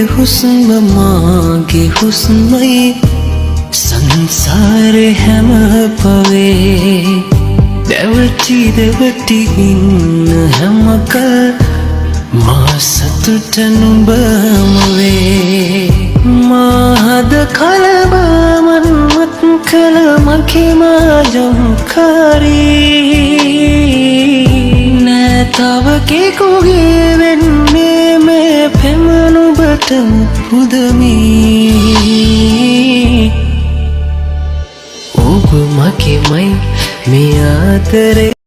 හුස්ම මාගේ හුස්මයි සංසාරේ හැම පවේ දැවටි ඉන්න හැමකල් මා සතුට නුඹම වේ මාහද කලබමන්වත් කළ මගේ මාජම්කාරී නෑ තව කෙකුගේ වෙන්නේ මේ පෙමනුබට පුදමී ඔබ මගේමයි මේ ආදරේ